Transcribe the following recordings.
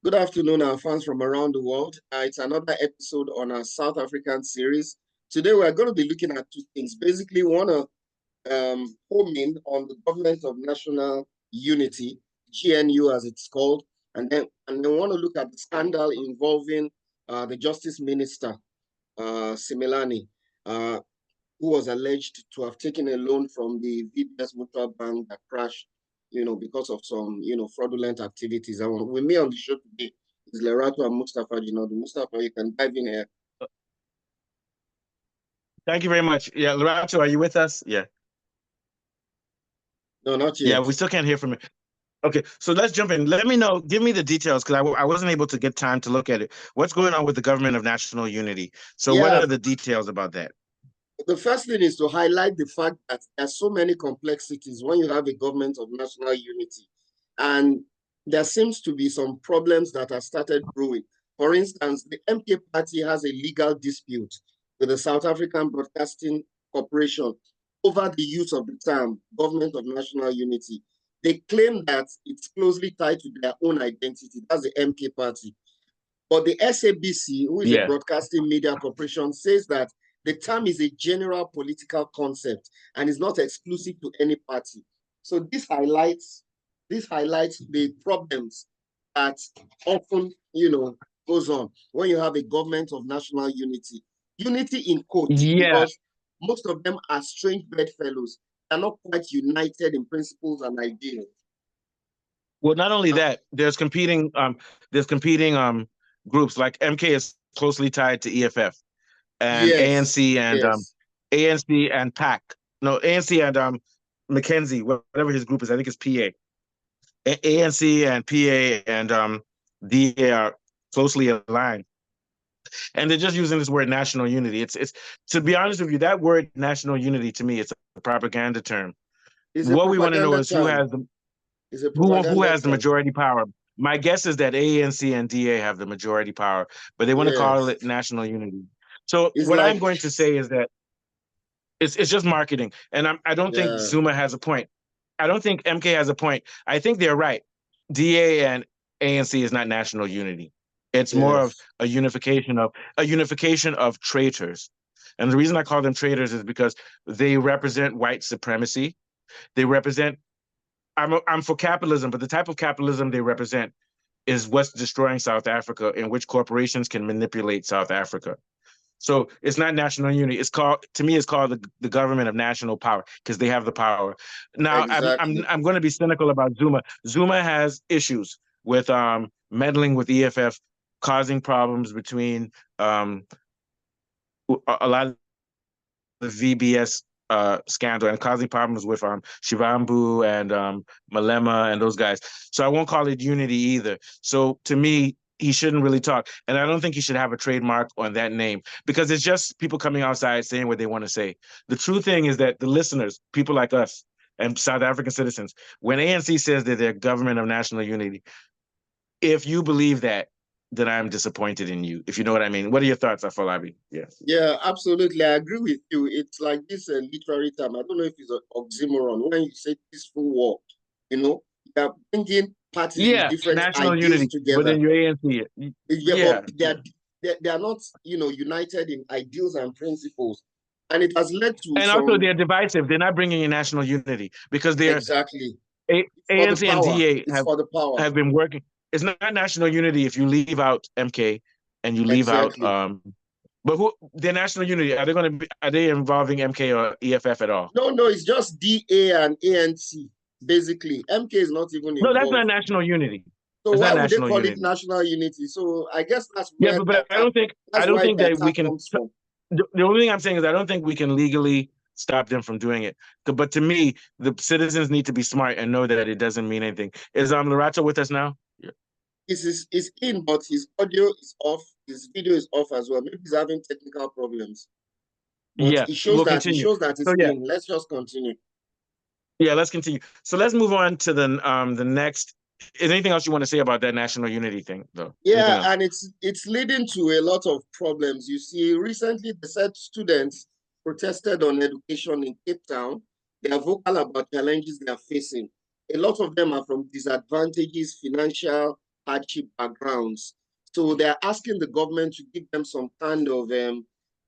Good afternoon, our fans from around the world. It's another episode on our South African series. Today, we're going to be looking at two things. Basically, we want to home in on the Government of National Unity, GNU as it's called, and then want to look at the scandal involving the Justice Minister, Simelane, who was alleged to have taken a loan from the VBS Mutual Bank that crashed, because of some, fraudulent activities. And with me on the show today is Lerato and Mustafa. Mustafa, you can dive in here. Thank you very much. Yeah, Lerato, are you with us? Yeah. No, not yet. Yeah, we still can't hear from you. Okay, so let's jump in. Let me know, give me the details, because I wasn't able to get time to look at it. What's going on with the Government of National Unity? So what are the details about that? The first thing is to highlight the fact that there's so many complexities when you have a Government of National Unity. And there seems to be some problems that have started brewing. For instance, the MK party has a legal dispute with the South African Broadcasting Corporation over the use of the term Government of National Unity. They claim that it's closely tied to their own identity. That's the MK party. But the SABC, who is a broadcasting media corporation, says that the term is a general political concept and is not exclusive to any party. So this highlights the problems that often, goes on when you have a Government of National Unity. Unity in quotes, because most of them are strange bedfellows. They're not quite united in principles and ideals. Well, not only that, there's competing groups. Like MK is closely tied to EFF, and ANC and PAC. No, ANC and Mackenzie, whatever his group is. I think it's PA. ANC and PA and DA are closely aligned, and they're just using this word national unity. It's to be honest with you, that word national unity to me, it's a propaganda term. What we want to know is who has the majority power. My guess is that ANC and DA have the majority power, but they want to call it national unity. So what I'm going to say is that it's just marketing, and I don't think Zuma has a point. I don't think MK has a point. I think they're right. DA and ANC is not national unity. It's more of a unification of traitors. And the reason I call them traitors is because they represent white supremacy. They represent, I'm for capitalism, but the type of capitalism they represent is what's destroying South Africa, in which corporations can manipulate South Africa. So it's not national unity. It's called the government of national power, because they have the power. Now, I'm going to be cynical about Zuma. Zuma has issues with meddling with EFF, causing problems between a lot of the VBS scandal, and causing problems with Shivambu and Malema and those guys. So I won't call it unity either. So to me, he shouldn't really talk. And I don't think he should have a trademark on that name, because it's just people coming outside saying what they want to say. The true thing is that the listeners, people like us and South African citizens, when ANC says that they're Government of National Unity, if you believe that, then I'm disappointed in you, if you know what I mean. What are your thoughts, Afolabi? Yeah, absolutely. I agree with you. It's like this literary term. I don't know if it's an oxymoron. When you say peaceful war, they're bringing parties with different national ideas unity together. But then your ANC. But they are not, united in ideals and principles. And it has led to also they're divisive. They're not bringing in national unity, because they're ANC and DA have been working. It's not national unity if you leave out MK and you leave out but their national unity, are they involving MK or EFF at all? No, it's just DA and ANC. Basically, MK is not even involved. No, that's not national unity. So why would they call it national unity? So I guess that's where but I don't think that we can. The only thing I'm saying is I don't think we can legally stop them from doing it. But to me, the citizens need to be smart and know that it doesn't mean anything. Is Lerato with us now? Yeah. He's in, but his audio is off. His video is off as well. Maybe he's having technical problems. But it shows that it's in. Let's just continue. Yeah, let's continue. So let's move on to the next. Is anything else you want to say about that national unity thing, though? Yeah, and it's leading to a lot of problems. You see, recently they said students protested on education in Cape Town. They are vocal about challenges they are facing. A lot of them are from disadvantages, financial hardship backgrounds. So they're asking the government to give them some kind of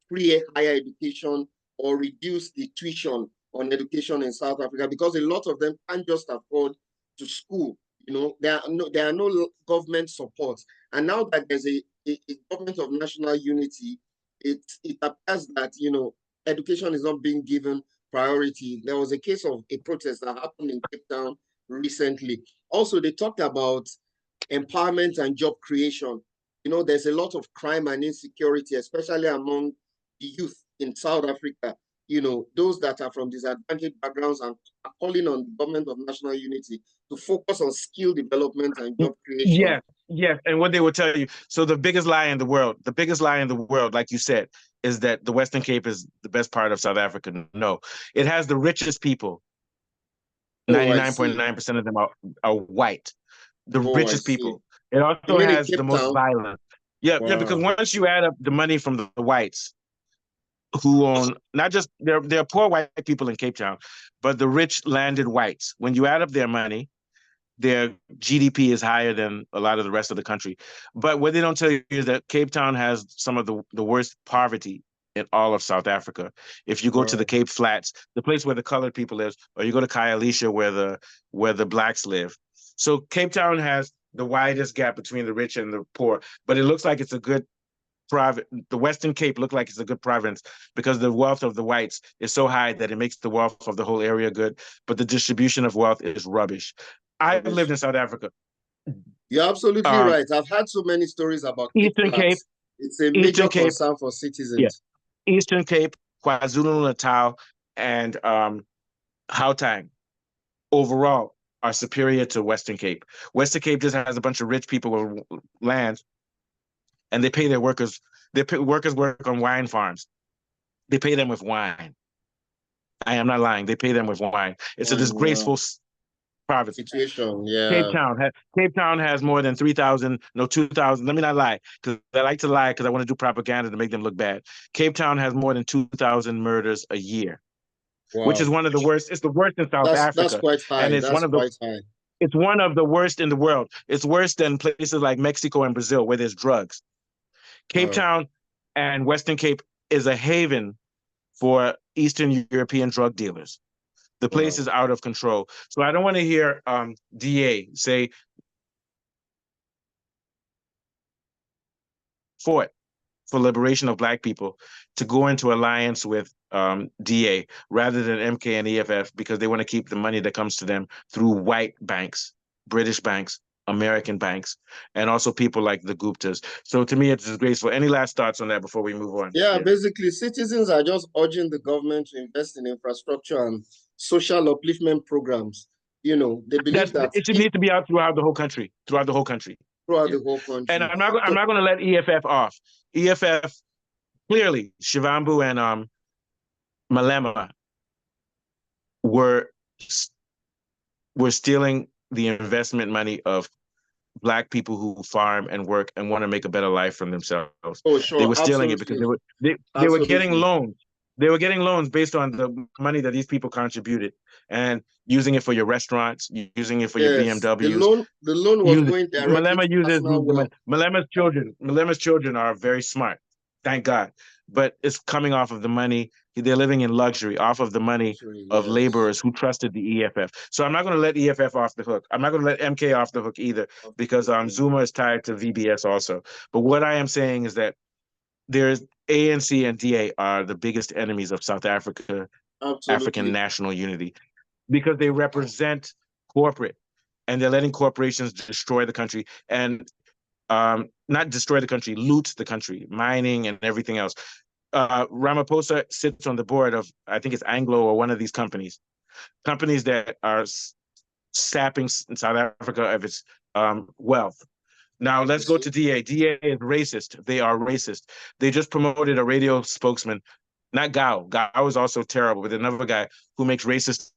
free higher education or reduce the tuition on education in South Africa, because a lot of them can't just afford to school. You know, there are no government support. And now that there's a government of national unity, it appears that, you know, education is not being given priority. There was a case of a protest that happened in Cape Town recently. Also, they talked about empowerment and job creation. You know, there's a lot of crime and insecurity, especially among the youth in South Africa. You know, those that are from disadvantaged backgrounds, and are calling on the government of national unity to focus on skill development and job creation. Yes, yes. And what they will tell you, so the biggest lie in the world, like you said, is that the Western Cape is the best part of South Africa. No, it has the richest people. 99.9% of them are white. The richest people. It also has the most violence. Yeah, wow. Yeah, because once you add up the money from the whites, who own not just there are poor white people in Cape Town, but the rich landed whites. When you add up their money, their GDP is higher than a lot of the rest of the country. But what they don't tell you is that Cape Town has some of the worst poverty in all of South Africa. If you go to the Cape Flats, the place where the colored people live, or you go to Khayelitsha where the blacks live. So Cape Town has the widest gap between the rich and the poor, but it looks like it's a good the Western Cape look like it's a good province because the wealth of the whites is so high that it makes the wealth of the whole area good, but the distribution of wealth is rubbish. I've lived in South Africa. You're absolutely right. I've had so many stories about Eastern Cape. It's a major concern for citizens. Yeah. Eastern Cape, KwaZulu-Natal, and Gauteng overall are superior to Western Cape. Western Cape just has a bunch of rich people with land, and they pay their workers. Workers work on wine farms. They pay them with wine. I am not lying. They pay them with wine. It's a disgraceful province. Situation, yeah. Cape Town has more than 2,000. Let me not lie, because I like to lie because I want to do propaganda to make them look bad. Cape Town has more than 2,000 murders a year, which is one of the worst. It's the worst in South Africa. That's quite high. And it's It's one of the worst in the world. It's worse than places like Mexico and Brazil where there's drugs. Cape Town and Western Cape is a haven for Eastern European drug dealers. The place is out of control. So I don't want to hear DA say for liberation of Black people to go into alliance with DA rather than MK and EFF because they want to keep the money that comes to them through white banks, British banks, American banks, and also people like the Guptas. So to me, it's disgraceful. Any last thoughts on that before we move on? Yeah, basically, citizens are just urging the government to invest in infrastructure and social upliftment programs. You know, they believe that it should need to be out throughout the whole country. Throughout the whole country. And I'm not going to let EFF off. EFF, clearly, Shivambu and Malema were stealing the investment money of Black people who farm and work and want to make a better life for themselves. Oh, sure. They were stealing it because they were getting loans. They were getting loans based on the money that these people contributed and using it for your restaurants, using it for your BMWs. The loan was going directly Malema uses Malema's children are very smart, thank God. But it's coming off of the money. They're living in luxury off of the money of laborers who trusted the EFF. So I'm not going to let EFF off the hook. I'm not going to let MK off the hook either because Zuma is tied to VBS also. But what I am saying is that there's ANC and DA are the biggest enemies of South Africa, African national unity, because they represent corporate and they're letting corporations destroy the country and not destroy the country, loot the country, mining and everything else. Ramaphosa sits on the board of, I think it's Anglo or one of these companies that are sapping South Africa of its wealth. Now let's go to DA. DA is racist. They are racist. They just promoted a radio spokesman, not Gao. Gao is also terrible, but another guy who makes racist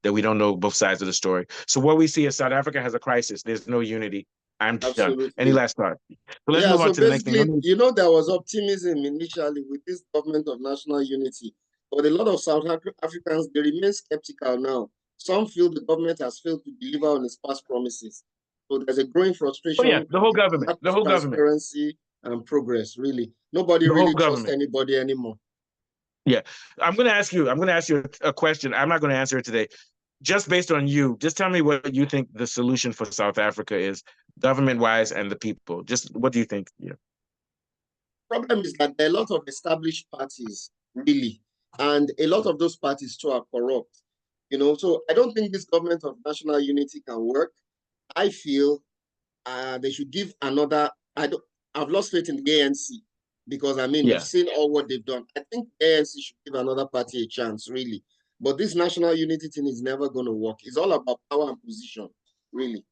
that we don't know both sides of the story. So what we see is South Africa has a crisis. There's no unity. I'm done. Any last thought? So let's move on to the next thing. You know, there was optimism initially with this government of national unity, but a lot of South Africans, they remain skeptical now. Some feel the government has failed to deliver on its past promises. So there's a growing frustration. Oh yeah, the whole government, transparency and progress. Really, nobody the really whole trusts government. anybody anymore. Yeah, I'm going to ask you a question. I'm not going to answer it today. Just based on you, just tell me what you think the solution for South Africa is, government-wise and the people. Just what do you think? Yeah. Problem is that there are a lot of established parties, really, and a lot of those parties too are corrupt. So I don't think this government of national unity can work. I feel they should give another. I've lost faith in the ANC because we've seen all what they've done. I think ANC should give another party a chance, really. But this national unity thing is never going to work. It's all about power and position, really.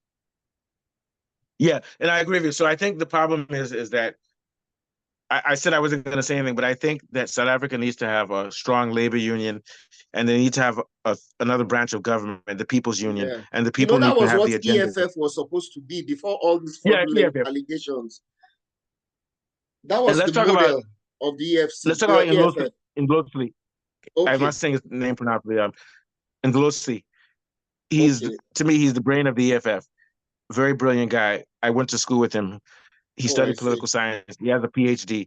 Yeah, and I agree with you. So I think the problem is that I said I wasn't going to say anything, but I think that South Africa needs to have a strong labor union, and they need to have another branch of government, the People's Union, and the people need to have the agenda. That was what EFF was supposed to be before all these fraudulent allegations. That was the model of the EFC. Let's talk about Ndlotsi. Okay. I'm not saying his name properly. Ndlotsi. To me, he's the brain of the EFF. Very brilliant guy. I went to school with him. He studied political science. He has a PhD.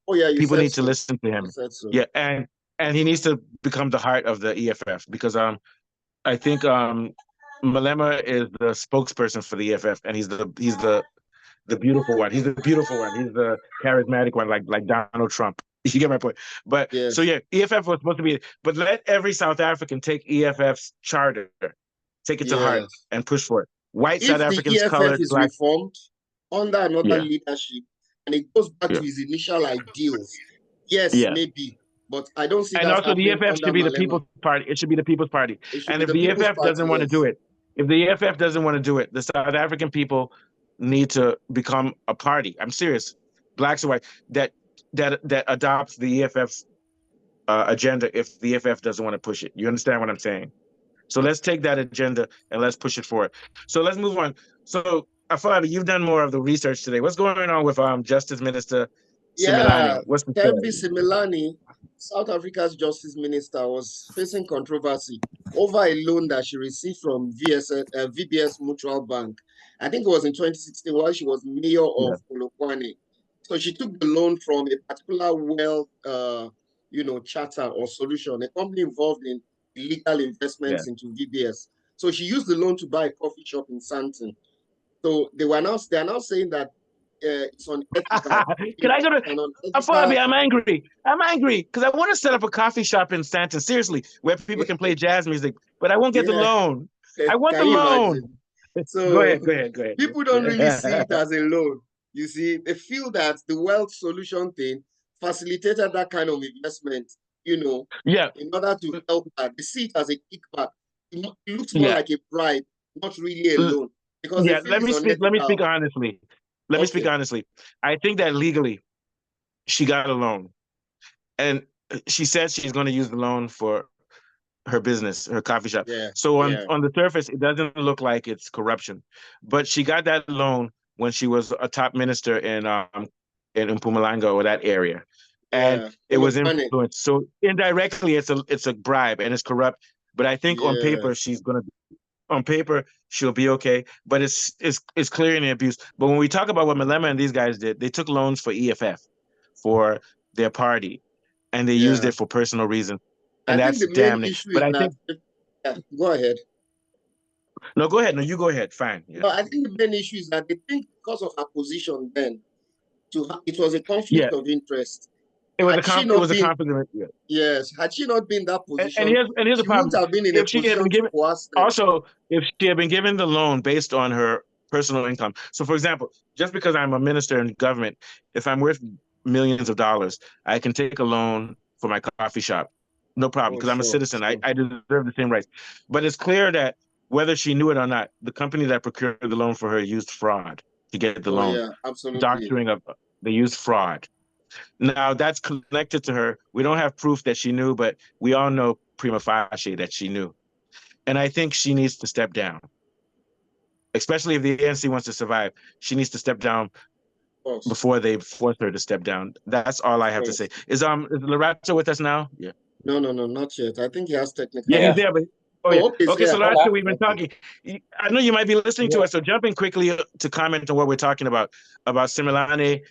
Oh yeah, people need to listen to him. So. Yeah, and he needs to become the heart of the EFF because I think Malema is the spokesperson for the EFF, and he's the beautiful one. He's the beautiful one. He's the charismatic one, like Donald Trump. You get my point. But so yeah, EFF was supposed to be, but let every South African take EFF's charter, take it to heart, and push for it. White South Africans, colored, is black. Reformed under another leadership, and it goes back to his initial ideals. Maybe, but I don't see. And also, the EFF should be the People's Party. It should be the People's Party. And if the EFF doesn't want to do it, the South African people need to become a party. I'm serious, blacks and white, that adopts the EFF's agenda. If the EFF doesn't want to push it, you understand what I'm saying? So let's take that agenda and let's push it forward. So let's move on. So Afolabi, you've done more of the research today. What's going on with Justice Minister Simelane? What's the story? Simelane, South Africa's Justice Minister, was facing controversy over a loan that she received from VBS Mutual Bank. I think it was in 2016 while she was mayor of Polokwane. So she took the loan from a particular charter or solution, a company involved in illegal investments into VBS. So she used the loan to buy a coffee shop in Sandton. So they are now saying that it's unethical. Can I go to Afolabi? I'm angry because I want to set up a coffee shop in Sandton, seriously, where people can play jazz music, but I won't get the loan. I want the loan. So go ahead. People don't really see it as a loan. You see, they feel that the wealth solution thing facilitated that kind of investment, in order to help her. They see it as a kickback. It looks more like a bribe, not really a loan. Because let me speak honestly. Let me speak honestly. I think that legally, she got a loan. And she says she's going to use the loan for her business, her coffee shop. So on the surface, it doesn't look like it's corruption. But she got that loan when she was a top minister in Mpumalanga or that area. And it was influenced. So indirectly, it's a bribe and it's corrupt. But I think on paper, she'll be okay. But it's clearly abuse. But when we talk about what Malema and these guys did, they took loans for EFF, for their party, and they used it for personal reasons. And that's damning. But I think go ahead. No, go ahead. No, you go ahead. Fine. Yeah. No, I think the main issue is that they think because of her position then, it was a conflict of interest. It was a conflict. Yes, had she not been in that position, and here's the problem. Have been in if she had been given, if she had been given the loan based on her personal income. So, for example, just because I'm a minister in government, if I'm worth millions of dollars, I can take a loan for my coffee shop. No problem, because I'm a citizen. I deserve the same rights. But it's clear that whether she knew it or not, the company that procured the loan for her used fraud to get the loan. Yeah, absolutely. Doctoring of, they used fraud. Now that's connected to her. We don't have proof that she knew, but we all know prima facie that she knew. And I think she needs to step down. Especially if the ANC wants to survive, she needs to step down before they force her to step down. That's all I have to say. Is Lorato with us now? Yeah. No, not yet. I think he has technical. Yeah, he's there, but Oh, okay. Okay, so Yeah. last year we've been talking. I know you might be listening to us, so jump in quickly to comment on what we're talking about Simelane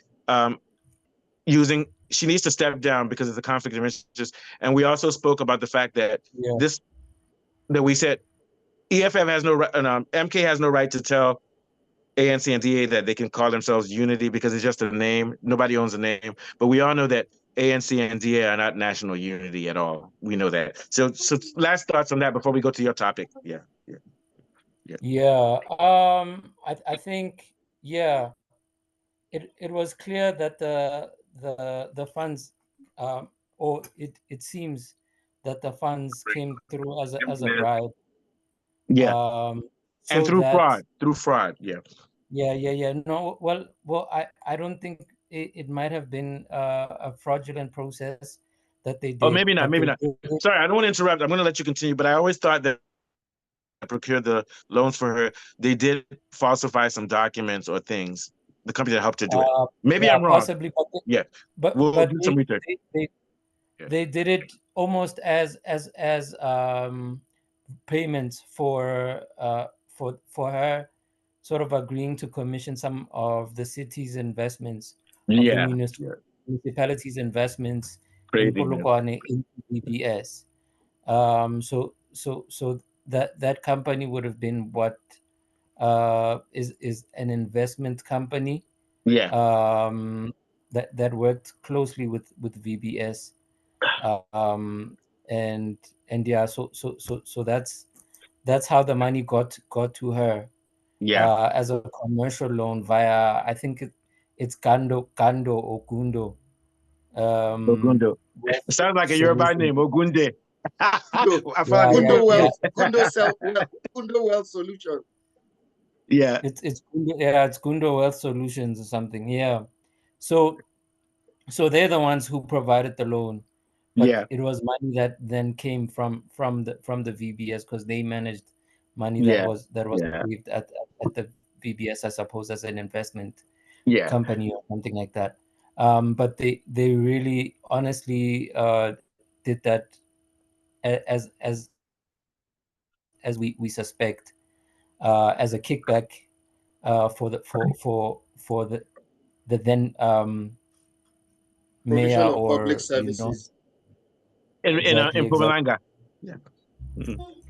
she needs to step down because of the conflict of interest. And we also spoke about the fact that we said EFF has no right, MK has no right to tell ANC and DA that they can call themselves Unity because it's just a name. Nobody owns a name. But we all know that ANC and DA are not national unity at all. We know that. So last thoughts on that before we go to your topic. Yeah. I think it was clear that the funds or it seems that the funds came through as a bribe. So and through fraud. No, well, I don't think it might have been a fraudulent process that they did. Oh, maybe not. Sorry, I don't want to interrupt. I'm going to let you continue, but I always thought that procured the loans for her, they did falsify some documents or things. The company that helped her do it. Maybe I'm wrong. Possibly, but we'll do some research. They did it almost as payments for her sort of agreeing to commission some of the city's investments, of the municipality's investments in Polokwane in VBS. So that company would have been what is an investment company. That worked closely with VBS. So that's how the money got to her. As a commercial loan via, I think it's Kando or Gundo. Ogundo. It sounds like a Yoruba name, Ogunde. Gundo Wealth Solution. It's Gundo Wealth Solutions or something. So they're the ones who provided the loan, but it was money that then came from the VBS because they managed money that was saved at the VBS, I suppose, as an investment company or something like that. But they really honestly did that as we suspect, as a kickback for the then mayor or public services in Mpumalanga.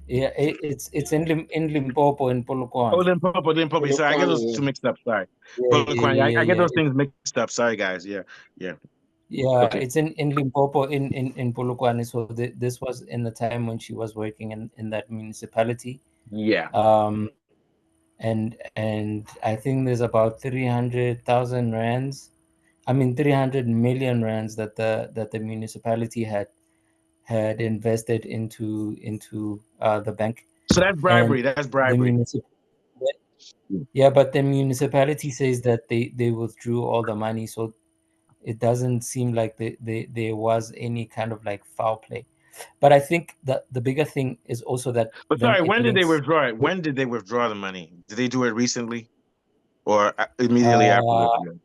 It's in Limpopo, in Polokwane. Oh, Limpopo. Sorry, I get those two mixed up. Sorry, I get those things mixed up. Sorry, guys. It's in Limpopo, in Polokwane. So this was in the time when she was working in that municipality. And I think there's about 300,000 rands. 300 million rands that the municipality had invested into the bank. So that's bribery. And that's bribery. But the municipality says that they withdrew all the money, so it doesn't seem like there was any kind of like foul play. But I think that the bigger thing is also that. But sorry, when did they withdraw it? When did they withdraw the money? Did they do it recently, or immediately afterwards?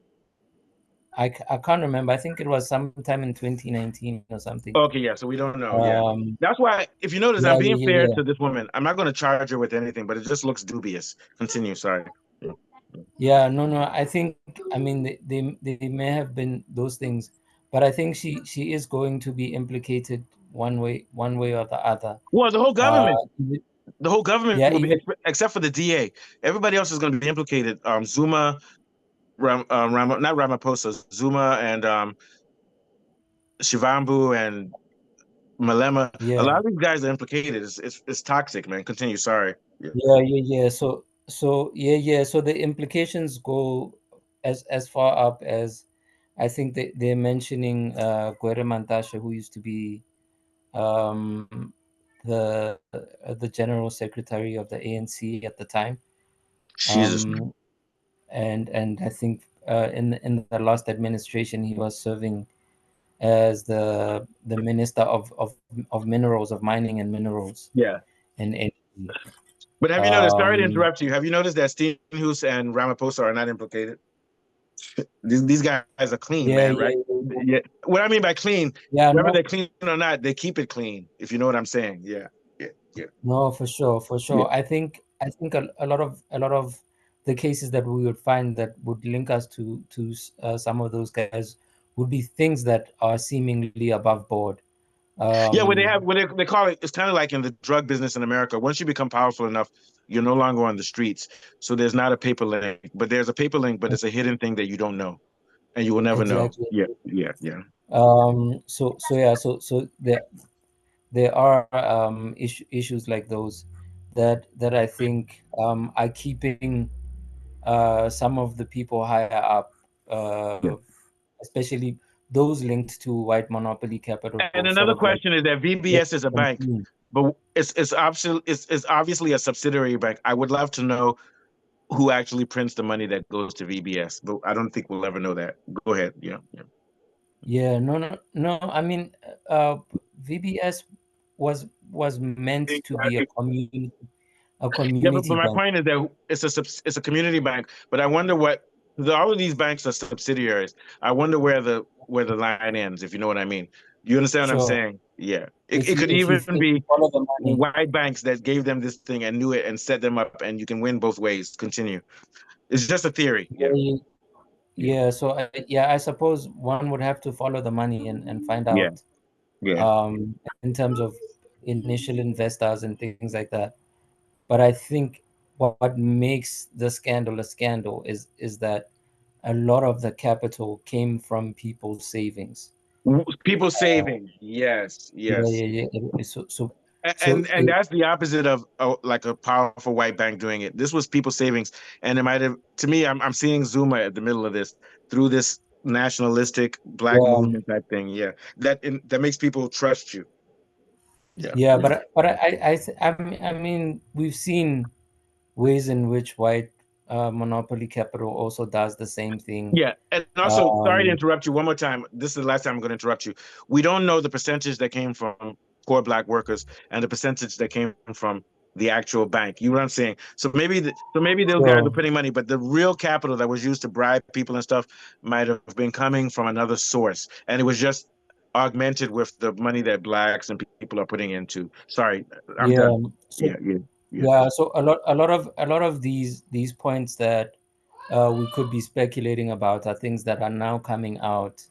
I can't remember. I think it was sometime in 2019 or something. Okay, so we don't know. That's why, if you notice, I'm being fair to this woman. I'm not going to charge her with anything, but it just looks dubious. Continue. Sorry. No. I think they may have been those things, but I think she is going to be implicated one way or the other. Well, the whole government. The whole government will be, except for the DA. Everybody else is going to be implicated. Zuma. Not Ramaphosa, Zuma and Shivambu and Malema. A lot of these guys are implicated. It's toxic, man. Continue. Sorry. So the implications go as far up as, I think they're mentioning Gwede Mantashe, who used to be the general secretary of the ANC at the time. Jesus. And I think in the last administration he was serving as the minister of minerals, of mining and minerals. And but have you noticed? Sorry to interrupt you. Have you noticed that Steenhuis and Ramaphosa are not implicated? These guys are clean, man. Right? What I mean by clean, whether they're clean or not, they keep it clean. If you know what I'm saying. Yeah. No, for sure, for sure. Yeah. I think a lot of the cases that we would find that would link us to some of those guys would be things that are seemingly above board. Yeah, they call it, it's kind of like in the drug business in America. Once you become powerful enough, you're no longer on the streets. So there's not a paper link, but there's a paper link, but it's a hidden thing that you don't know, and you will never know. Exactly. Yeah, yeah, yeah. So there are issues like those that I think are keeping some of the people higher up, Yeah. especially those linked to white monopoly capital, And sort another of like question is that VBS is a bank, but it's obviously a subsidiary bank. I would love to know who actually prints the money that goes to VBS, but I don't think we'll ever know that. Go ahead. Yeah. Yeah. No. I mean, VBS was meant to be a community Yeah, but my bank. point is that it's a community bank. But I wonder all of these banks are subsidiaries. I wonder where the line ends, if you know what I mean. You understand what I'm Sure. saying? Yeah. If It could you even be follow the money. white banks that gave them this thing and knew it and set them up, and you can win both ways. Continue. It's just a theory. Yeah. Yeah. So I suppose one would have to follow the money and find Yeah. out. Yeah. In terms of initial investors and things like that. But I think what makes the scandal a scandal is that a lot of the capital came from people's savings. People saving. Yes. Yes. Yeah. So And that's the opposite of like a powerful white bank doing it. This was people's savings, and it might have. To me, I'm seeing Zuma at the middle of this through this nationalistic black movement type thing. Yeah, that makes people trust you. Yeah, but I mean, we've seen ways in which white monopoly capital also does the same thing. Yeah, and also, sorry to interrupt you one more time. This is the last time I'm going to interrupt you. We don't know the percentage that came from poor black workers and the percentage that came from the actual bank. You know what I'm saying? So maybe those guys are putting money, but the real capital that was used to bribe people and stuff might have been coming from another source, and it was just augmented with the money that blacks and people are putting into. Sorry, I'm done. Yeah. So a lot of these points that we could be speculating about are things that are now coming out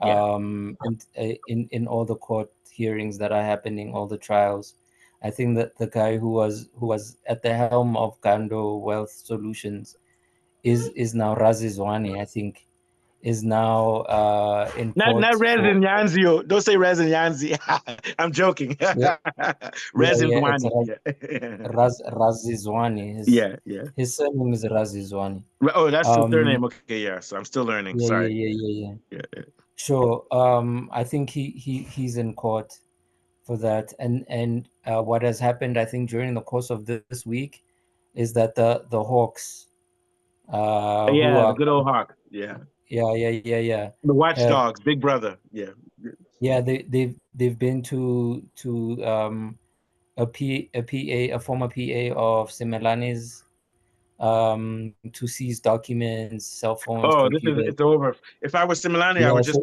and in all the court hearings that are happening, all the trials. I think that the guy who was at the helm of Gando Wealth Solutions is now Razi Zwane, I think, is now in court. Not Rezin Yanzio. Don't say Rezin Yanzi. I'm joking. Rezin Zwane. Razi Zwane. His surname is Razi Zwane. Oh, that's the surname. Okay, yeah. So I'm still learning. Sorry. Yeah. Sure. I think he's in court for that. And what has happened, I think, during the course of this week, is that the Hawks. The good old Hawks. Yeah. Yeah. The watchdogs, Big Brother. Yeah. Yeah, they've been to a former PA of Simelani's to seize documents, cell phones. Oh, it's over. If I was Simelani, I would just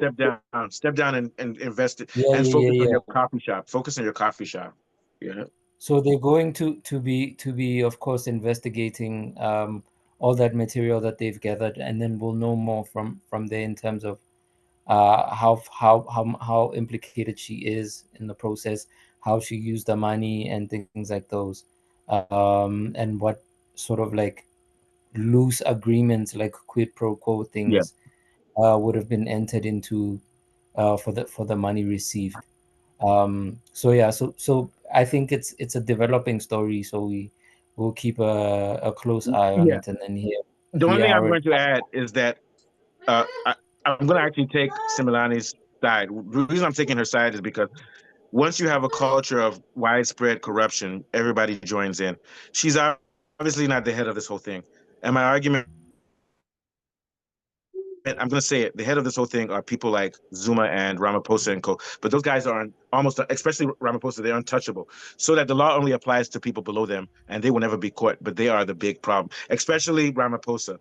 step down and invest it and focus on your coffee shop. Focus on your coffee shop. Yeah. So they're going to be of course investigating all that material that they've gathered, and then we'll know more from there in terms of how implicated she is in the process, how she used the money and things like those, and what sort of like loose agreements like quid pro quo things would have been entered into for the money received. So I think it's a developing story, so we'll keep a close eye on it, and then hear. The one thing I'm going to add is that I'm going to actually take Simelani's side. The reason I'm taking her side is because once you have a culture of widespread corruption, everybody joins in. She's obviously not the head of this whole thing. And my argument, I'm going to say it, the head of this whole thing are people like Zuma and Ramaphosa and co. But those guys are almost, especially Ramaphosa, they're untouchable. So that the law only applies to people below them and they will never be caught. But they are the big problem, especially Ramaphosa.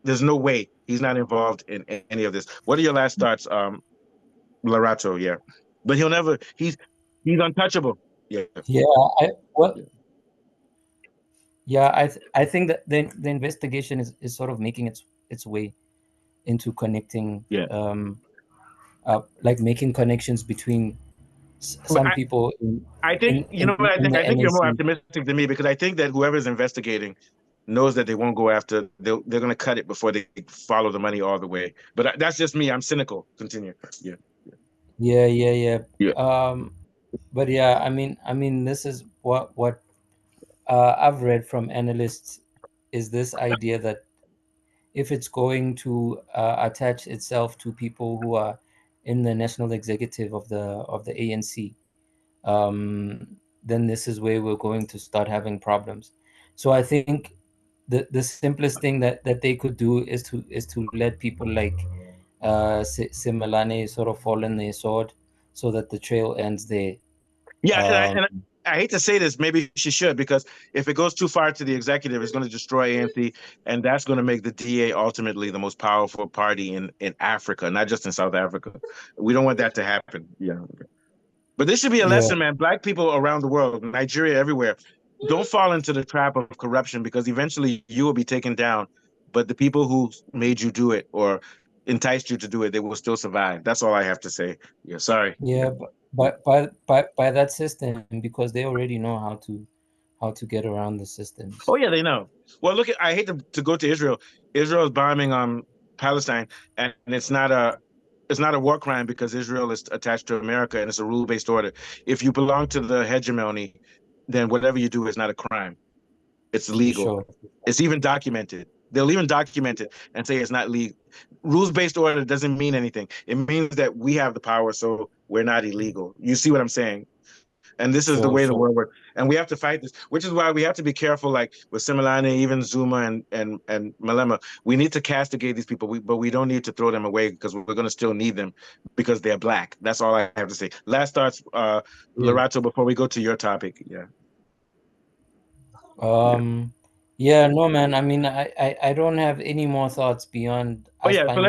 There's no way he's not involved in any of this. What are your last thoughts, Larato? Yeah. But he's untouchable. Yeah. Yeah. I think that the investigation is sort of making its way into connecting, like making connections between some people I think in what I think. the I think you're more NAC. optimistic than me, because I think that whoever's investigating knows that they won't go after. They're going to cut it before they follow the money all the way. But that's just me. I'm cynical. Continue. Yeah. Yeah. Yeah. But yeah, I mean, this is what I've read from analysts, is this idea that if it's going to attach itself to people who are in the national executive of the ANC, then this is where we're going to start having problems. So I think the simplest thing that they could do is to let people like Simelane sort of fall in their sword, so that the trail ends there. Yeah, and I hate to say this, maybe she should, because if it goes too far to the executive, it's going to destroy ANC, and that's going to make the DA ultimately the most powerful party in Africa, not just in South Africa. We don't want that to happen. Yeah. But this should be a lesson, man. Black people around the world, Nigeria, everywhere, don't fall into the trap of corruption, because eventually you will be taken down. But the people who made you do it or enticed you to do it, they will still survive. That's all I have to say. Yeah, sorry. Yeah, but by that system, because they already know how to get around the systems. Oh yeah, they know. Well, look, I hate to go to Israel. Israel is bombing Palestine, and it's not a war crime, because Israel is attached to America and it's a rule-based order. If you belong to the hegemony, then whatever you do is not a crime. It's legal. Sure. It's even documented. They'll even document it and say it's not legal. Rules-based order doesn't mean anything. It means that we have the power, so we're not illegal. You see what I'm saying? And this is the way the world works. And we have to fight this, which is why we have to be careful, like with Simelane, even Zuma and Malema. We need to castigate these people, but we don't need to throw them away, because we're going to still need them because they're Black. That's all I have to say. Last thoughts, Lerato, before we go to your topic. Yeah. Yeah, no, man. I mean, I don't have any more thoughts beyond. Oh yeah, so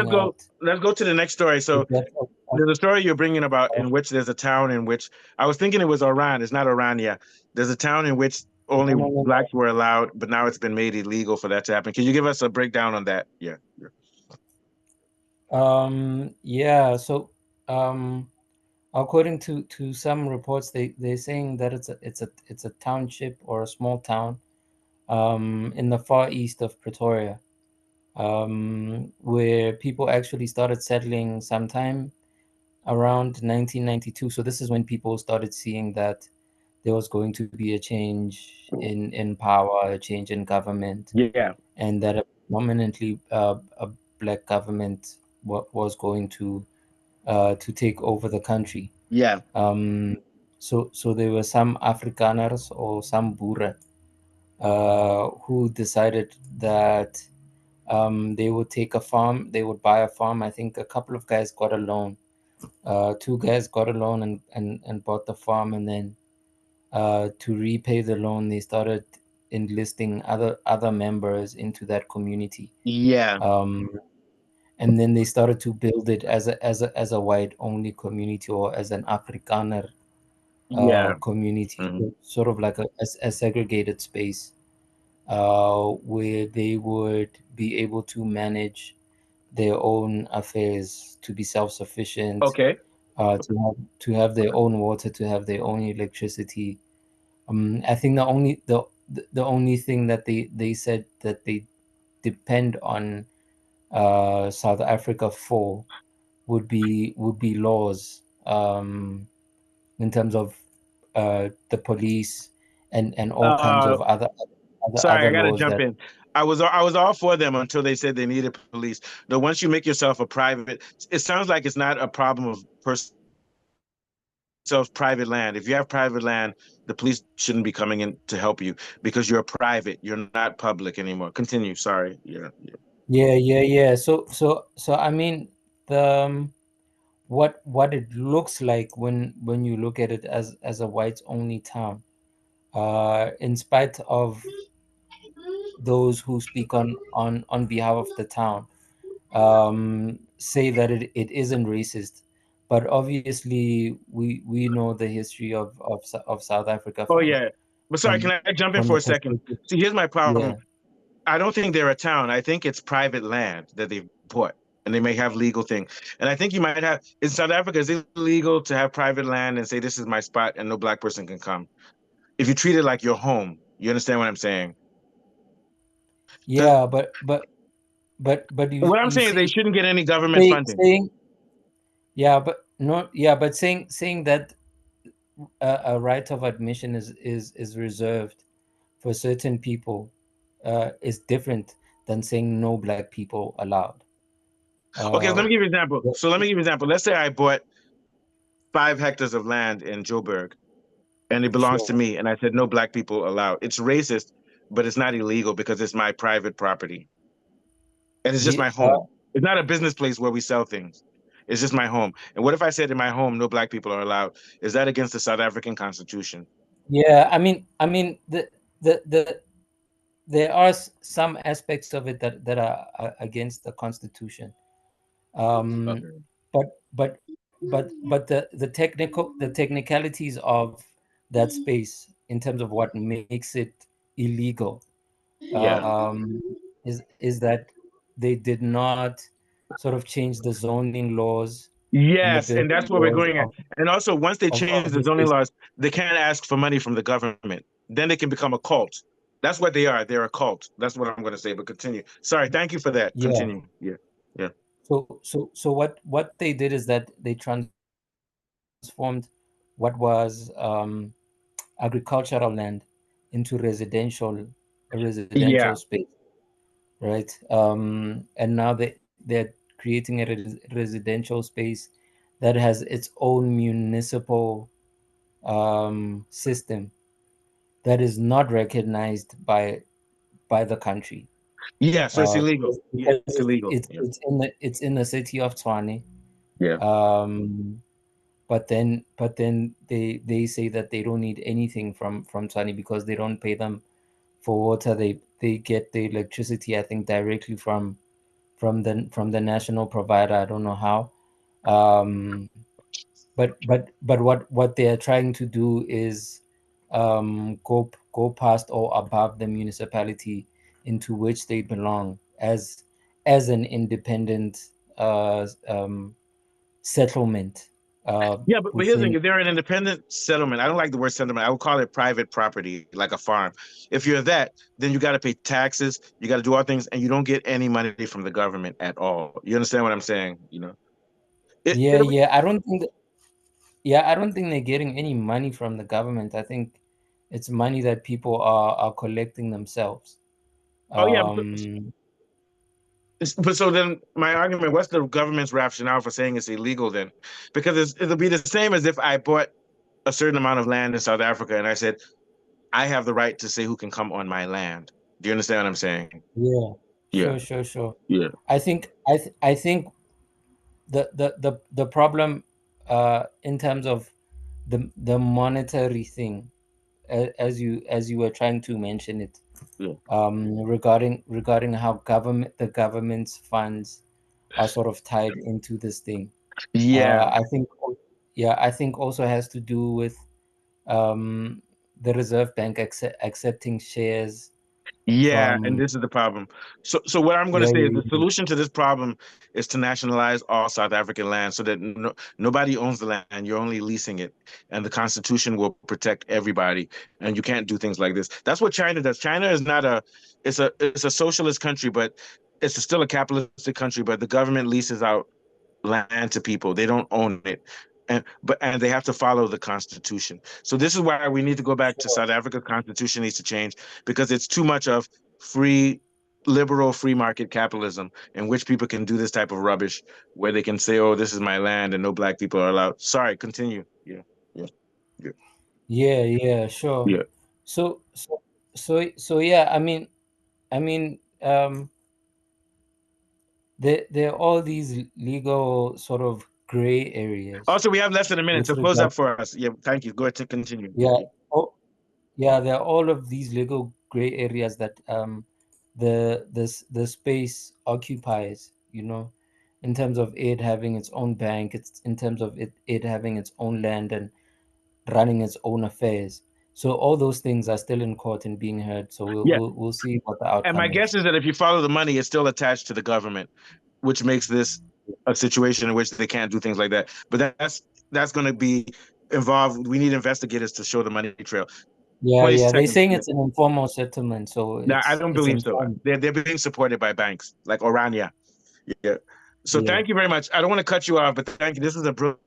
let's go to the next story. So there's a story you're bringing about in which there's a town in which I was thinking it was Oran. It's not Oran yet. There's a town in which only Blacks were allowed, but now it's been made illegal for that to happen. Can you give us a breakdown on that? Yeah. Yeah. So, according to some reports, they're saying that it's a township or a small town, in the far east of Pretoria, where people actually started settling sometime around 1992. So this is when people started seeing that there was going to be a change in power, a change in government, and that a prominently a Black government was going to take over the country. Yeah. So there were some Afrikaners or some Boere who decided that they would take a farm, they would buy a farm. I think a couple of guys got a loan. Two guys got a loan and bought the farm, and then to repay the loan, they started enlisting other members into that community. Yeah. And then they started to build it as a white only community, or as an Afrikaner community, sort of like a segregated space, where they would be able to manage their own affairs, to be self-sufficient, to have their own water, to have their own electricity. I think the only thing that they said that they depend on South Africa for would be laws, in terms of the police and all kinds of other sorry, I gotta laws jump in. I was all for them until they said they needed police. Though once you make yourself a private, it sounds like it's not a problem of private land. If you have private land, the police shouldn't be coming in to help you, because you're private. You're not public anymore. Continue. Sorry. Yeah. So I mean, the what it looks like when you look at it as a whites only town, in spite of those who speak on behalf of the town, say that it isn't racist, but obviously we know the history of South Africa. Oh yeah, but sorry, can I jump in for a second? See, here's my problem. I don't think they're a town. I think it's private land that they've bought, and they may have legal thing. And I think you might have in South Africa, it's illegal to have private land and say this is my spot and no black person can come. If you treat it like your home, you understand what I'm saying? Yeah, but you, what I'm saying is they shouldn't get any government funding. But saying that a right of admission is reserved for certain people is different than saying no black people allowed. Okay, let me give you an example. So let me give you an example. Let's say I bought 5 hectares of land in Joburg and it belongs to me. And I said, no black people allowed. It's racist, but it's not illegal because it's my private property. And it's just my home. It's not a business place where we sell things. It's just my home. And what if I said in my home, no black people are allowed? Is that against the South African Constitution? Yeah, I mean, there are some aspects of it that are against the Constitution. But the technicalities of that space in terms of what makes it illegal is that they did not sort of change the zoning laws. Yes, and that's what we're going at. And also, once they change the zoning laws, they can't ask for money from the government. Then they can become a cult. That's what they are. They're a cult. That's what I'm going to say. But continue. Sorry, thank you for that. Yeah. Continue. Yeah. So what they did is that they transformed what was agricultural land into residential space, right? And now they're creating a residential space that has its own municipal system that is not recognized by the country. Yeah, so it's illegal. Yeah, it's illegal. It's in the city of Tshwane. Yeah. But then they say that they don't need anything from Tshwane because they don't pay them for water. They get the electricity, I think, directly from the national provider. I don't know how. But what they are trying to do is go past or above the municipality into which they belong as an independent settlement. Yeah, but here's the thing: if they're an independent settlement, I don't like the word settlement. I would call it private property, like a farm. If you're that, then you got to pay taxes, you got to do all things, and you don't get any money from the government at all. You understand what I'm saying? You know? I don't think. I don't think they're getting any money from the government. I think it's money that people are collecting themselves. Oh yeah. But so then my argument, what's the government's rationale for saying it's illegal then? Because it'll be the same as if I bought a certain amount of land in South Africa and I said, I have the right to say who can come on my land. Do you understand what I'm saying? Yeah. Sure. Yeah. I think the problem in terms of the monetary thing, as you were trying to mention it, regarding how the government's funds are sort of tied into this thing. I think also has to do with the Reserve Bank accepting shares. And this is the problem. So what I'm going to say is the solution to this problem is to nationalize all South African land so that nobody owns the land. You're only leasing it, and the Constitution will protect everybody. And you can't do things like this. That's what China does. China is not it's a socialist country, but it's still a capitalistic country. But the government leases out land to people. They don't own it. And they have to follow the Constitution. So this is why we need to go back to South Africa's Constitution needs to change, because it's too much of liberal free market capitalism in which people can do this type of rubbish where they can say, oh, this is my land and no black people are allowed. Sorry, continue. Sure. Yeah. So yeah, I mean there are all these legal sort of gray areas. Also, we have less than a minute, so close up for us. Yeah, thank you. Go ahead to continue. There are all of these legal gray areas that the space occupies, in terms of it having its own bank, it's in terms of it having its own land and running its own affairs. So all those things are still in court and being heard. So we'll see what the outcome is. And my guess is that if you follow the money, it's still attached to the government, which makes this a situation in which they can't do things like that. But that's going to be involved. We need investigators to show the money trail. Yeah. They're saying it's an informal settlement, so I don't believe so. They're being supported by banks like Orania. Yeah. So thank you very much. I don't want to cut you off, but thank you. This is a brilliant